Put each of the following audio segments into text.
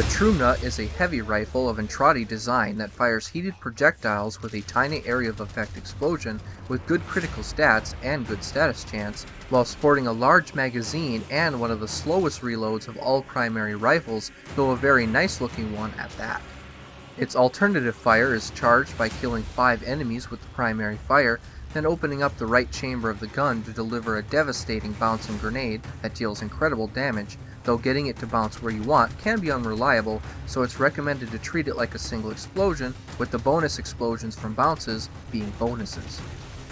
The Trumna is a heavy rifle of Entrati design that fires heated projectiles with a tiny area of effect explosion with good critical stats and good status chance, while sporting a large magazine and one of the slowest reloads of all primary rifles, though a very nice looking one at that. Its alternative fire is charged by killing 5 enemies with the primary fire, then opening up the right chamber of the gun to deliver a devastating bouncing grenade that deals incredible damage, though getting it to bounce where you want can be unreliable, so it's recommended to treat it like a single explosion, with the bonus explosions from bounces being bonuses.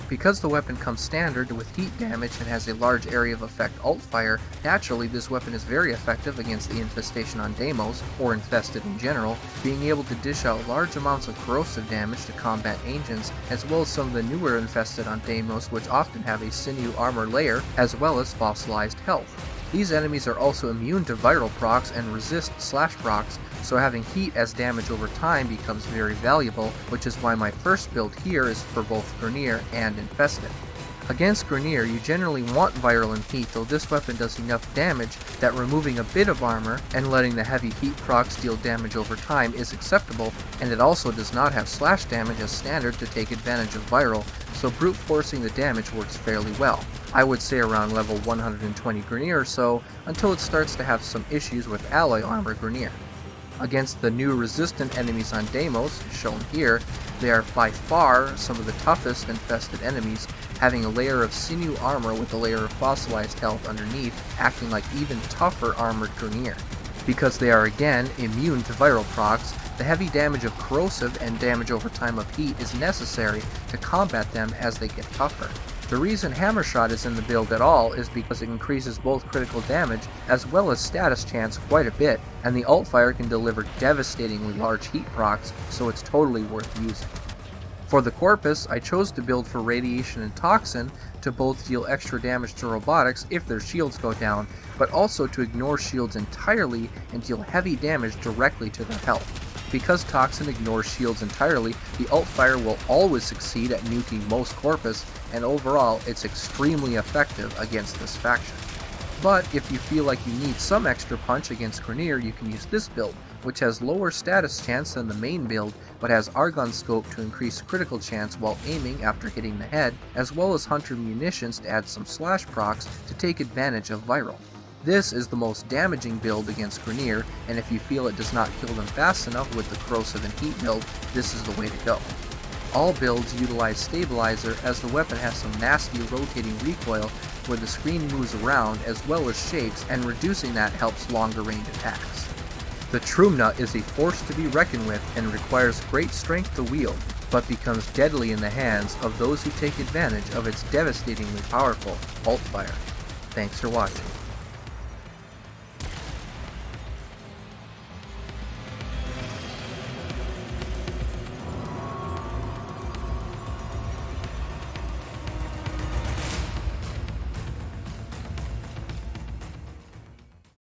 Because the weapon comes standard with heat damage and has a large area of effect alt fire, naturally this weapon is very effective against the Infestation on Deimos, or Infested in general, being able to dish out large amounts of corrosive damage to combat agents, as well as some of the newer Infested on Deimos which often have a sinew armor layer, as well as fossilized health. These enemies are also immune to viral procs and resist slash procs, so having heat as damage over time becomes very valuable, which is why my first build here is for both Grineer and Infested. Against Grineer, you generally want viral and heat, though this weapon does enough damage that removing a bit of armor and letting the heavy heat procs deal damage over time is acceptable, and it also does not have slash damage as standard to take advantage of viral, so brute forcing the damage works fairly well. I would say around level 120 Grineer or so, until it starts to have some issues with alloy armor Grineer. Against the new resistant enemies on Deimos, shown here, they are by far some of the toughest infested enemies, having a layer of sinew armor with a layer of fossilized health underneath, acting like even tougher armored Grineer. Because they are again immune to viral procs, the heavy damage of corrosive and damage over time of heat is necessary to combat them as they get tougher. The reason Hammer Shot is in the build at all is because it increases both critical damage as well as status chance quite a bit, and the alt fire can deliver devastatingly large heat procs, so it's totally worth using. For the Corpus, I chose to build for Radiation and Toxin to both deal extra damage to robotics if their shields go down, but also to ignore shields entirely and deal heavy damage directly to their health. Because Toxin ignores shields entirely, the alt fire will always succeed at nuking most Corpus, and overall it's extremely effective against this faction. But if you feel like you need some extra punch against Grineer, you can use this build, which has lower status chance than the main build, but has Argon Scope to increase critical chance while aiming after hitting the head, as well as Hunter Munitions to add some slash procs to take advantage of viral. This is the most damaging build against Grineer, and if you feel it does not kill them fast enough with the corrosive and heat build, this is the way to go. All builds utilize Stabilizer, as the weapon has some nasty rotating recoil where the screen moves around as well as shakes, and reducing that helps longer range attacks. The Trumna is a force to be reckoned with and requires great strength to wield, but becomes deadly in the hands of those who take advantage of its devastatingly powerful alt fire. Thanks for watching.